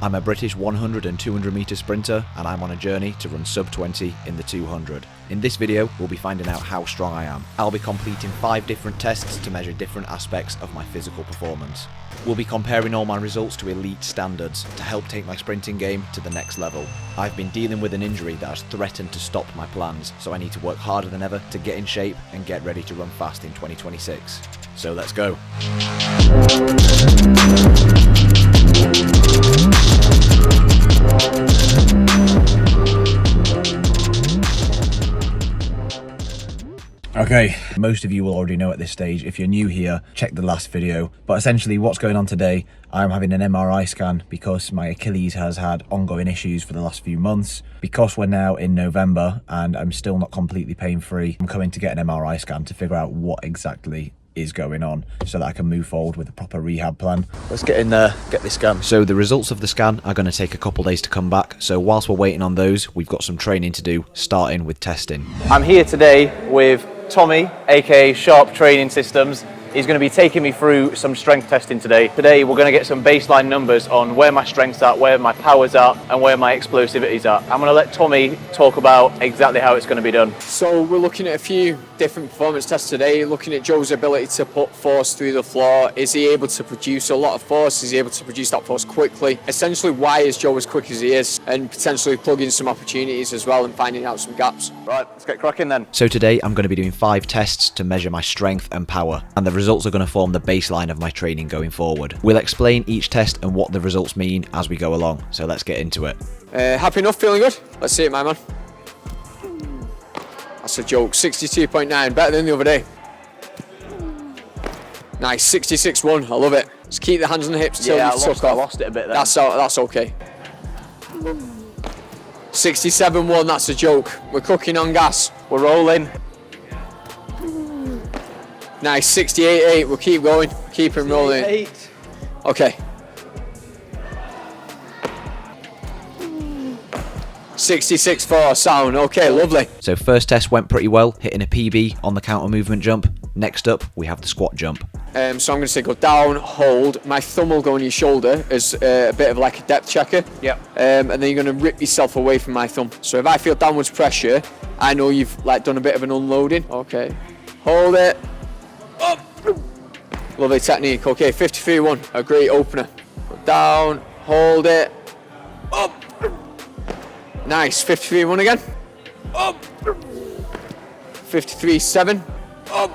I'm a British 100 and 200 metre sprinter, and I'm on a journey to run sub 20 in the 200. In this video, we'll be finding out how strong I am. I'll be completing 5 different tests to measure different aspects of my physical performance. We'll be comparing all my results to elite standards to help take my sprinting game to the next level. I've been dealing with an injury that has threatened to stop my plans, so I need to work harder than ever to get in shape and get ready to run fast in 2026. So let's go. Okay, most of you will already know at this stage. If you're new here, check the last video. But essentially what's going on today, I'm having an MRI scan because my Achilles has had ongoing issues for the last few months. Because we're now in November and I'm still not completely pain-free, I'm coming to get an MRI scan to figure out what exactly is going on so that I can move forward with a proper rehab plan. Let's get in there, get this scan. So the results of the scan are going to take a couple days to come back. So whilst we're waiting on those, we've got some training to do, starting with testing. I'm here today with Tommy, aka Sharp Training Systems. He's going to be taking me through some strength testing today. Today we're going to get some baseline numbers on where my strength's at, where my power's at, and where my explosivity's at. I'm going to let Tommy talk about exactly how it's going to be done. So we're looking at a few different performance tests today, looking at Joe's ability to put force through the floor. Is he able to produce a lot of force? Is he able to produce that force quickly? Essentially, why is Joe as quick as he is? And potentially plug in some opportunities as well and finding out some gaps. Right, let's get cracking then. So today I'm going to be doing 5 tests to measure my strength and power, and the results are going to form the baseline of my training going forward. We'll explain each test and what the results mean as we go along, so let's get into it. Happy enough? Feeling good? Let's see it, my man. That's a joke. 62.9, better than the other day. Nice, 66.1, I love it. Just keep the hands on the hips till Yeah, I lost it a bit there. That's okay. 67.1, that's a joke. We're cooking on gas. We're rolling. Nice, 68.8, we'll keep going. Keep him rolling. 8. Okay. 66.4, sound. Okay, lovely. So first test went pretty well, hitting a PB on the counter movement jump. Next up, we have the squat jump. So I'm going to say go down, hold. My thumb will go on your shoulder as a bit of like a depth checker. Yep. And then you're going to rip yourself away from my thumb. So if I feel downwards pressure, I know you've like done a bit of an unloading. Okay. Hold it. Up. Lovely technique. Okay, 53.1, a great opener. Go down, hold it. Up. Nice, 53.1 again. Up. 53.7. Up.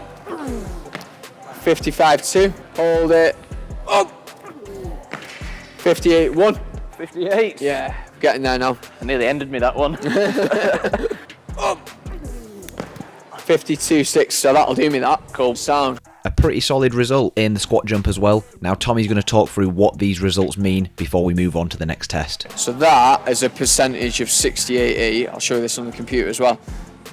55.2. Hold it. Up. 58.1. 58. Yeah, getting there now. I nearly ended me that one. Up. 52.6, so that'll do me that. Cool. Sound. A pretty solid result in the squat jump as well. Now Tommy's going to talk through what these results mean before we move on to the next test. So that is a percentage of 68.8. I'll show you this on the computer as well.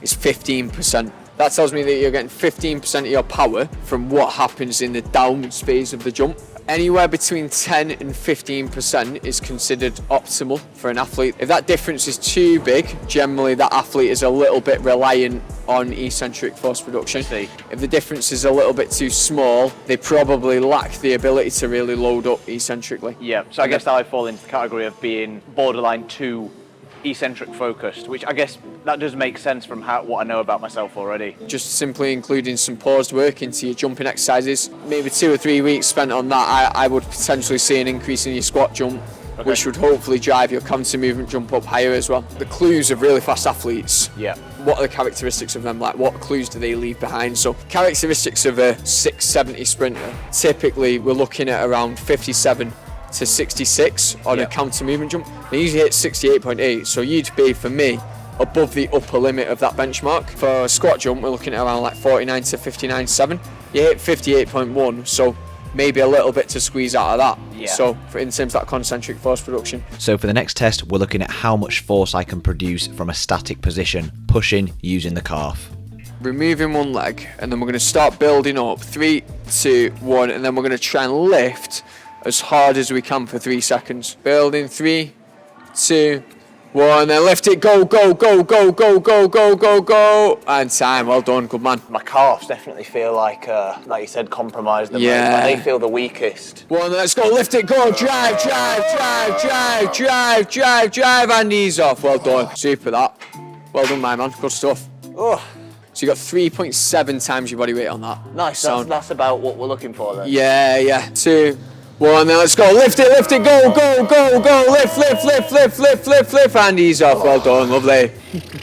It's 15%. That tells me that you're getting 15% of your power from what happens in the downwards phase of the jump. Anywhere between 10 and 15% is considered optimal for an athlete. If that difference is too big, generally that athlete is a little bit reliant on eccentric force production. If the difference is a little bit too small, they probably lack the ability to really load up eccentrically. Yeah, so I guess that I fall into the category of being borderline too eccentric focused, which I guess that does make sense from what I know about myself already. Just simply including some paused work into your jumping exercises, maybe 2 or 3 weeks spent on that, I would potentially see an increase in your squat jump, which would hopefully drive your counter movement jump up higher as well. The clues of really fast athletes, what are the characteristics of them? Like, what clues do they leave behind? So characteristics of a 670 sprinter, typically we're looking at around 57 to 66 on a counter movement jump. They usually hit 68.8, so you'd be, for me, above the upper limit of that benchmark. For a squat jump, we're looking at around like 49 to 59.7. You hit 58.1, so maybe a little bit to squeeze out of that. So in terms of that concentric force production. So for the next test, we're looking at how much force I can produce from a static position, pushing using the calf. Removing one leg, and then we're going to start building up. 3, 2, 1, and then we're going to try and lift as hard as we can for 3 seconds. Building 3, 2, One, then lift it, go, go, go, go, go, go, go, go, go. And time, well done, good man. My calves definitely feel like you said, compromised the most. Yeah. Like they feel the weakest. One, let's go, lift it, go, drive, drive, drive, drive, drive, drive, drive, and knees off. Well done, super that. Well done, my man, good stuff. Oh, So you got 3.7 times your body weight on that. nice. Sound. That's about what we're looking for then. Yeah, yeah. 2, 1, then let's go. Lift it, go, go, go, go. Lift, lift, lift, lift, lift, lift, lift, and ease off. Well done, lovely.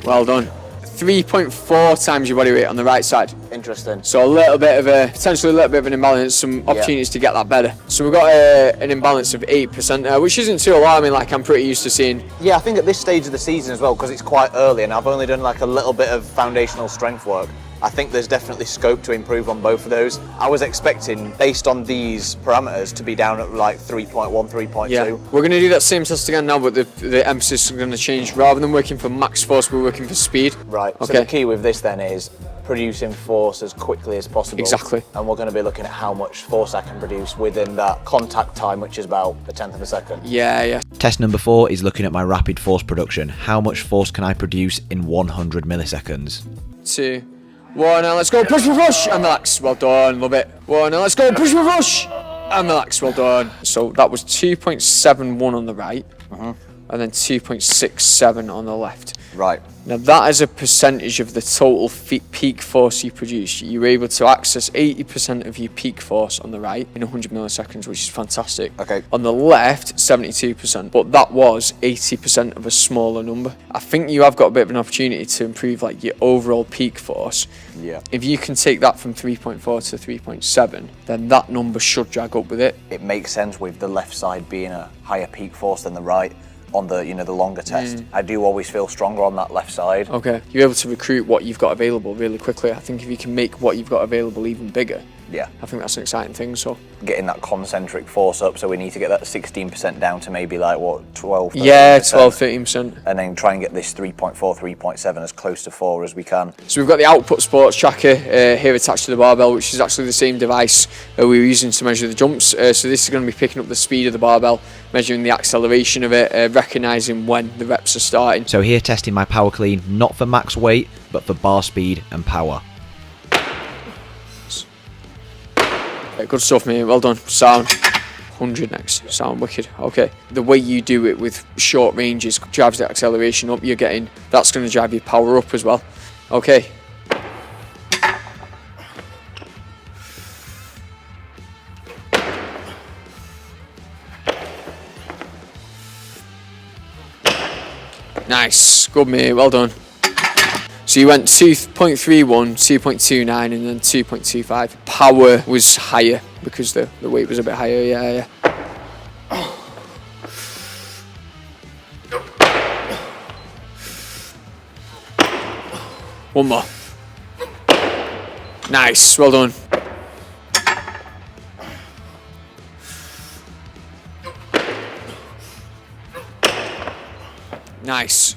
Well done. 3.4 times your body weight on the right side. Interesting. So potentially a little bit of an imbalance, some opportunities to get that better. So we've got an imbalance of 8% there, which isn't too alarming, like I'm pretty used to seeing. Yeah, I think at this stage of the season as well, because it's quite early and I've only done like a little bit of foundational strength work, I think there's definitely scope to improve on both of those. I was expecting, based on these parameters, to be down at like 3.1, 3.2. Yeah, we're going to do that same test again now, but the emphasis is going to change. Rather than working for max force, we're working for speed. Right, Okay. so the key with this then is producing force as quickly as possible. Exactly. And we're going to be looking at how much force I can produce within that contact time, which is about a tenth of a second. Yeah, yeah. Test number 4 is looking at my rapid force production. How much force can I produce in 100 milliseconds? 2, 1, now let's go, push with rush, and relax, well done, love it. 1, now let's go, push with rush, and relax, well done. So that was 2.71 on the right, and then 2.67 on the left. Right. Now that is a percentage of the total peak force you produce. You're able to access 80% of your peak force on the right in 100 milliseconds, which is fantastic. Okay. On the left, 72%, but that was 80% of a smaller number. I think you have got a bit of an opportunity to improve like your overall peak force. Yeah. If you can take that from 3.4 to 3.7, then that number should drag up with it. It makes sense with the left side being a higher peak force than the right on the, the longer test. I do always feel stronger on that left side. Okay. You're able to recruit what you've got available really quickly. I think if you can make what you've got available even bigger, Yeah. I think that's an exciting thing. So Getting that concentric force up, so we need to get that 16% down to maybe like what, 12? yeah, 13%, 12-13%. and then try and get this 3.4, 3.7 as close to 4 as we can. So we've got the output sports tracker here attached to the barbell, which is actually the same device we were using to measure the jumps. So this is going to be picking up the speed of the barbell, measuring the acceleration of it, recognising when the reps are starting. So here testing my power clean, not for max weight, but for bar speed and power. Good stuff, mate. Well done. Sound. 100 next. Sound wicked. Okay. The way you do it with short ranges drives the acceleration up. That's going to drive your power up as well. Okay. Nice. Good, mate. Well done. So you went 2.31, 2.29, and then 2.25. Power was higher because the weight was a bit higher. Yeah, yeah. One more. Nice. Well done. Nice.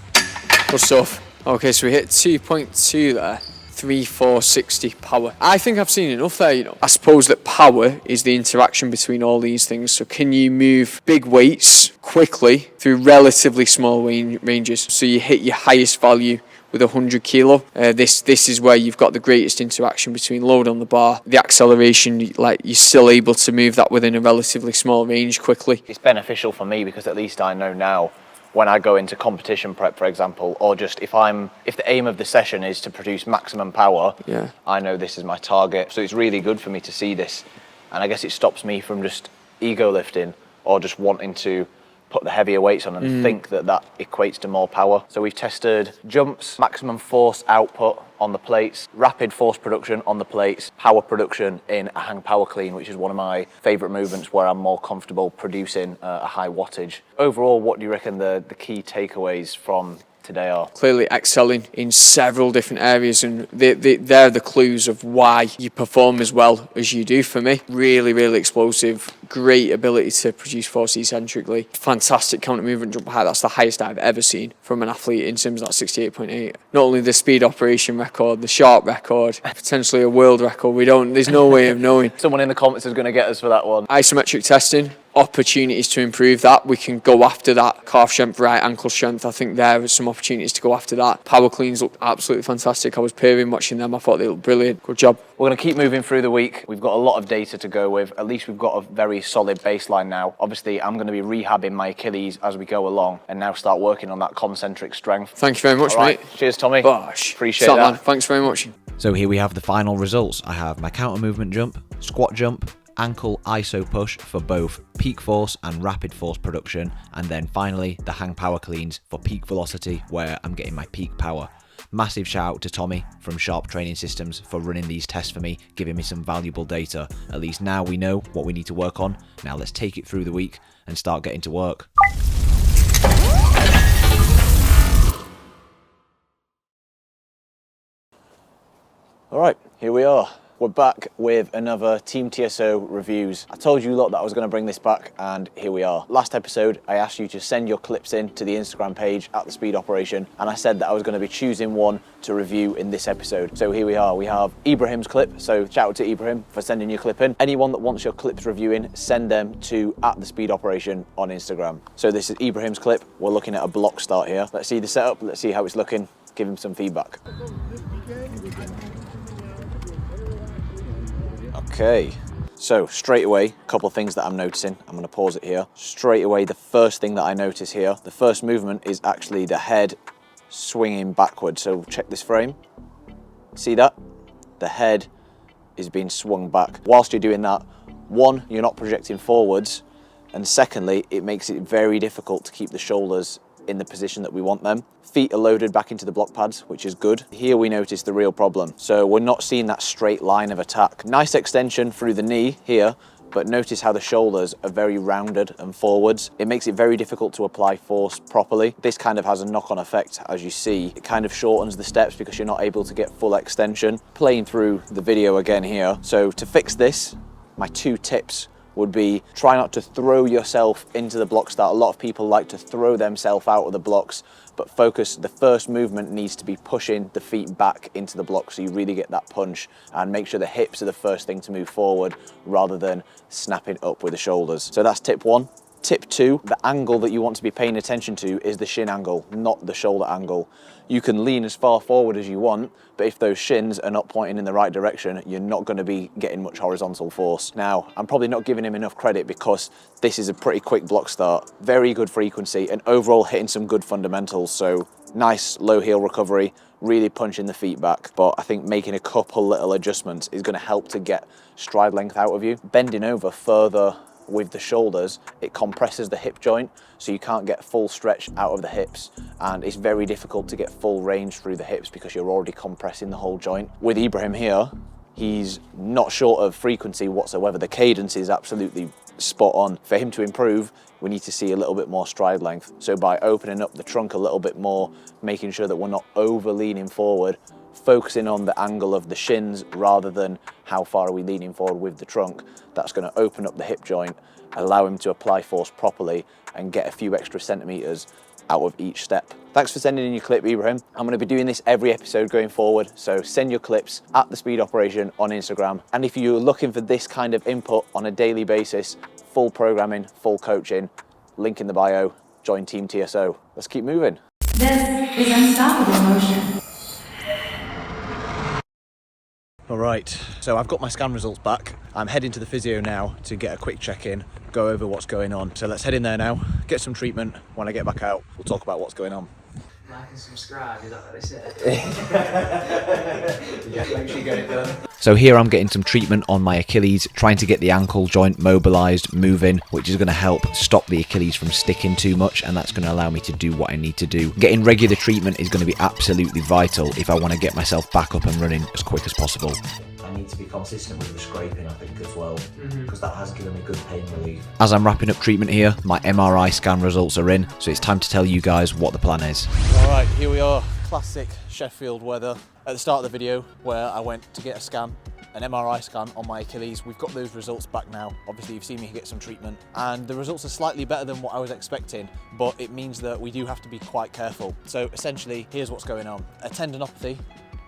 Good stuff. Okay, so we hit 2.2 there, 3,460 power. I think I've seen enough there, I suppose that power is the interaction between all these things. So can you move big weights quickly through relatively small ranges? So you hit your highest value with 100 kilo. This is where you've got the greatest interaction between load on the bar, the acceleration, like you're still able to move that within a relatively small range quickly. It's beneficial for me because at least I know now when I go into competition prep, for example, or just if the aim of the session is to produce maximum power, Yeah. I know this is my target. So it's really good for me to see this. And I guess it stops me from just ego lifting or just wanting to put the heavier weights on and think that equates to more power. So we've tested jumps, maximum force output on the plates, rapid force production on the plates, power production in a hang power clean, which is one of my favourite movements where I'm more comfortable producing a high wattage. Overall, what do you reckon the key takeaways from today are? Clearly excelling in several different areas, and they're the clues of why you perform as well as you do for me. Really, really explosive, great ability to produce force eccentrically. Fantastic counter movement jump height. That's the highest I've ever seen from an athlete in terms of that 68.8. Not only the speed operation record, the sharp record, potentially a world record. There's no way of knowing. Someone in the comments is going to get us for that one. Isometric testing, opportunities to improve that. We can go after that. Calf strength, right ankle strength. I think there are some opportunities to go after that. Power cleans looked absolutely fantastic. I was peering watching them. I thought they looked brilliant. Good job. We're going to keep moving through the week. We've got a lot of data to go with. At least we've got a very solid baseline now. Obviously, I'm going to be rehabbing my Achilles as we go along and now start working on that concentric strength. Thank you very much, All right. mate. Cheers, Tommy. Bosh. Appreciate Stop, that. man. Thanks very much. So here we have the final results. I have my counter movement jump, squat jump, ankle ISO push for both peak force and rapid force production, and then finally the hang power cleans for peak velocity where I'm getting my peak power. Massive shout out to Tommy from Sharp Training Systems for running these tests for me, giving me some valuable data. At least now we know what we need to work on. Now let's take it through the week and start getting to work. All right, here we are. We're back with another Team TSO reviews. I told you lot that I was going to bring this back, and here we are. Last episode, I asked you to send your clips in to the Instagram page at the Speed Operation, and I said that I was going to be choosing one to review in this episode. So here we are. We have Ibrahim's clip. So shout out to Ibrahim for sending your clip in. Anyone that wants your clips reviewing, send them to at the Speed Operation on Instagram. So this is Ibrahim's clip. We're looking at a block start here. Let's see the setup. Let's see how it's looking. Give him some feedback. Okay, so straight away, a couple of things that I'm noticing. I'm going to pause it here. Straight away, the first thing that I notice here, the first movement is actually the head swinging backwards. So check this frame. See that? The head is being swung back. Whilst you're doing that, one, you're not projecting forwards, and secondly, it makes it very difficult to keep the shoulders in the position that we want them. Feet are loaded back into the block pads, which is good. Here we notice the real problem. So we're not seeing that straight line of attack. Nice extension through the knee here, but notice how the shoulders are very rounded and forwards. It makes it very difficult to apply force properly. This kind of has a knock-on effect, as you see. It kind of shortens the steps because you're not able to get full extension. Playing through the video again here. So to fix this, my 2 tips would be try not to throw yourself into the block start. A lot of people like to throw themselves out of the blocks, but focus, the first movement needs to be pushing the feet back into the block so you really get that punch, and make sure the hips are the first thing to move forward rather than snapping up with the shoulders. So that's tip 1. Tip 2, the angle that you want to be paying attention to is the shin angle, not the shoulder angle. You can lean as far forward as you want, but if those shins are not pointing in the right direction, you're not going to be getting much horizontal force. Now, I'm probably not giving him enough credit because this is a pretty quick block start, very good frequency, and overall hitting some good fundamentals. So nice low heel recovery, really punching the feet back. But I think making a couple little adjustments is going to help to get stride length out of you. Bending over further with the shoulders, it compresses the hip joint, so you can't get full stretch out of the hips, and it's very difficult to get full range through the hips because you're already compressing the whole joint. With Ibrahim here, he's not short of frequency whatsoever. The cadence is absolutely spot on. For him to improve, we need to see a little bit more stride length. So by opening up the trunk a little bit more, making sure that we're not over leaning forward, focusing on the angle of the shins rather than how far are we leaning forward with the trunk, that's going to open up the hip joint, allow him to apply force properly and get a few extra centimeters out of each step. Thanks for sending in your clip, Ibrahim. I'm going to be doing this every episode going forward, so send your clips at the Speed Operation on Instagram. And if you're looking for this kind of input on a daily basis, full programming, full coaching, link in the bio, join Team TSO. Let's keep moving. This is Unstoppable Motion. All right, so I've got my scan results back. I'm heading to the physio now to get a quick check-in, go over what's going on. So let's head in there now, get some treatment. When I get back out, we'll talk about what's going on. Like and subscribe, is that what they said? Yeah, make sure you get it done. So here I'm getting some treatment on my Achilles, trying to get the ankle joint mobilized, moving, which is going to help stop the Achilles from sticking too much, and that's going to allow me to do what I need to do. Getting regular treatment is going to be absolutely vital if I want to get myself back up and running as quick as possible. I need to be consistent with the scraping, I think, as well, because that has given me good pain relief. As I'm wrapping up treatment here, my MRI scan results are in, so it's time to tell you guys what the plan is. All right, here we are. Classic Sheffield weather. At the start of the video where I went to get a scan, an MRI scan on my Achilles, we've got those results back now. Obviously you've seen me get some treatment and the results are slightly better than what I was expecting, but it means that we do have to be quite careful. So essentially, here's what's going on. A tendinopathy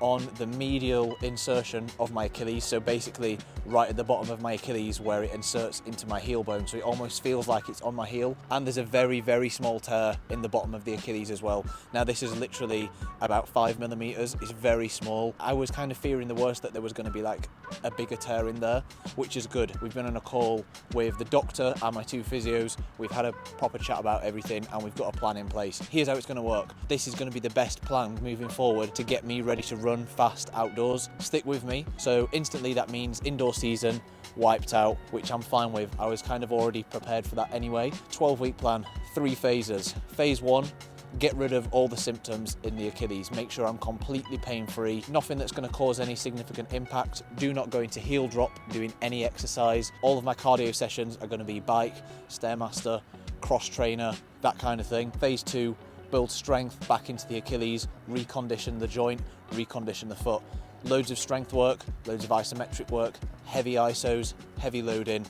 on the medial insertion of my Achilles, so basically right at the bottom of my Achilles where it inserts into my heel bone, so it almost feels like it's on my heel. And there's a very, very small tear in the bottom of the Achilles as well. Now this is literally about 5 millimeters, it's very small. I was kind of fearing the worst, that there was going to be like a bigger tear in there, which is good. We've been on a call with the doctor and my 2 physios, we've had a proper chat about everything and we've got a plan in place. Here's how it's going to work. This is going to be the best plan moving forward to get me ready to run fast outdoors. Stick with me. So instantly that means indoor season wiped out, which I'm fine with. I was kind of already prepared for that anyway. 12-week plan, 3 phases. Phase 1, get rid of all the symptoms in the Achilles. Make sure I'm completely pain-free. Nothing that's going to cause any significant impact. Do not go into heel drop doing any exercise. All of my cardio sessions are going to be bike, Stairmaster, cross trainer, that kind of thing. Phase 2, build strength back into the Achilles, recondition the joint, recondition the foot. Loads of strength work, loads of isometric work, heavy isos, heavy loading,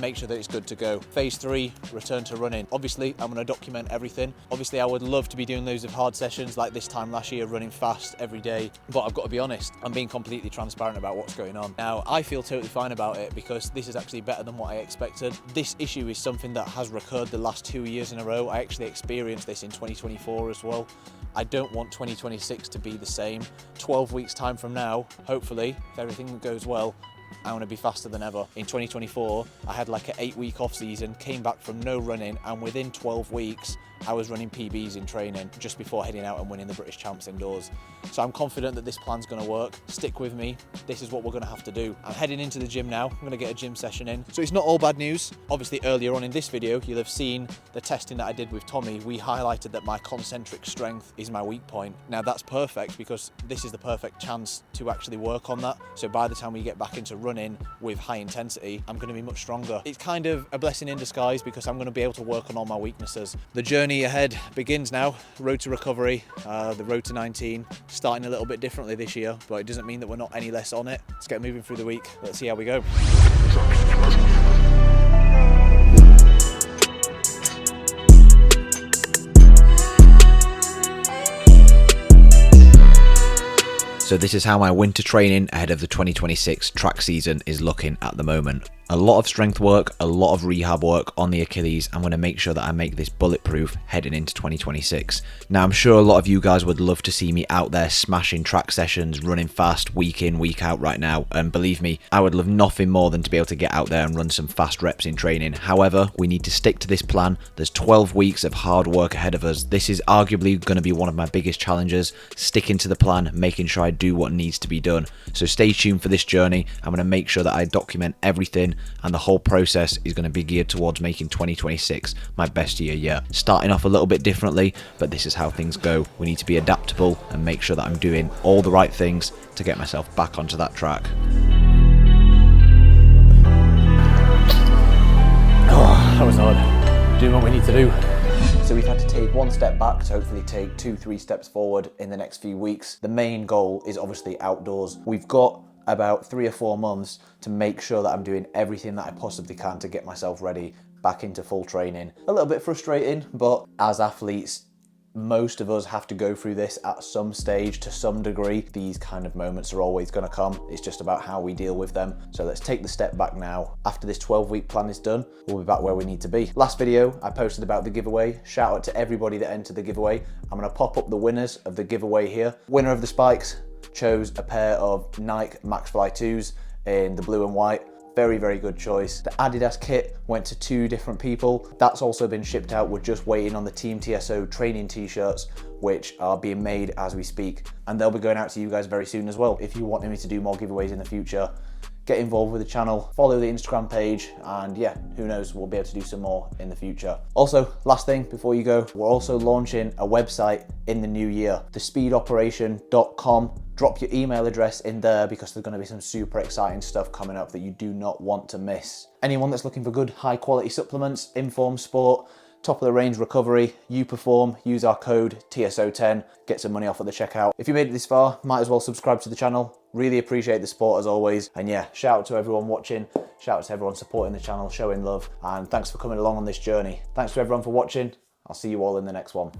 make sure that it's good to go. Phase 3, return to running. Obviously, I'm going to document everything. Obviously, I would love to be doing loads of hard sessions like this time last year, running fast every day, but I've got to be honest, I'm being completely transparent about what's going on. Now, I feel totally fine about it because this is actually better than what I expected. This issue is something that has recurred the last 2 years in a row. I actually experienced this in 2024 as well. I don't want 2026 to be the same. 12 weeks time from now, hopefully, if everything goes well, I want to be faster than ever. In 2024, I had like an 8-week off season, came back from no running, and within 12 weeks, I was running PBs in training just before heading out and winning the British Champs indoors. So I'm confident that this plan's going to work. Stick with me. This is what we're going to have to do. I'm heading into the gym now. I'm going to get a gym session in. So it's not all bad news. Obviously, earlier on in this video, you'll have seen the testing that I did with Tommy. We highlighted that my concentric strength is my weak point. Now that's perfect because this is the perfect chance to actually work on that. So by the time we get back into running with high intensity, I'm going to be much stronger. It's kind of a blessing in disguise because I'm going to be able to work on all my weaknesses. The journey ahead begins now. Road to recovery, the road to 19, starting a little bit differently this year, but it doesn't mean that we're not any less on it. Let's get moving through the week. Let's see how we go. So this is how my winter training ahead of the 2026 track season is looking at the moment. A lot of strength work, a lot of rehab work on the Achilles. I'm going to make sure that I make this bulletproof heading into 2026. Now, I'm sure a lot of you guys would love to see me out there smashing track sessions, running fast week in, week out right now. And believe me, I would love nothing more than to be able to get out there and run some fast reps in training. However, we need to stick to this plan. There's 12 weeks of hard work ahead of us. This is arguably going to be one of my biggest challenges, sticking to the plan, making sure I do what needs to be done. So stay tuned for this journey. I'm going to make sure that I document everything, and the whole process is going to be geared towards making 2026 my best year yet. Starting off a little bit differently, but this is how things go. We need to be adaptable and make sure that I'm doing all the right things to get myself back onto that track. Oh, that was hard. Doing what we need to do. So we've had to take one step back to hopefully take 2-3 steps forward in the next few weeks. The main goal is obviously outdoors. We've got about 3 or 4 months to make sure that I'm doing everything that I possibly can to get myself ready back into full training. A little bit frustrating, but as athletes, most of us have to go through this at some stage to some degree. These kind of moments are always going to come. It's just about how we deal with them. So let's take the step back now. After this 12-week plan is done, we'll be back where we need to be. Last video, I posted about the giveaway. Shout out to everybody that entered the giveaway. I'm going to pop up the winners of the giveaway here. Winner of the spikes chose a pair of Nike Max Fly 2s in the blue and white. Very, very good choice. The Adidas kit went to 2 different people. That's also been shipped out. We're just waiting on the Team TSO training t-shirts, which are being made as we speak. And they'll be going out to you guys very soon as well. If you want me to do more giveaways in the future, get involved with the channel, follow the Instagram page, and yeah, who knows, we'll be able to do some more in the future. Also, last thing before you go, we're also launching a website in the new year, thespeedoperation.com. Drop your email address in there because there's going to be some super exciting stuff coming up that you do not want to miss. Anyone that's looking for good, high quality supplements, Inform Sport, top of the range recovery. You perform, use our code TSO10, get some money off at the checkout. If you made it this far, might as well subscribe to the channel. Really appreciate the support as always. And yeah, shout out to everyone watching, shout out to everyone supporting the channel, showing love, and thanks for coming along on this journey. Thanks to everyone for watching. I'll see you all in the next one.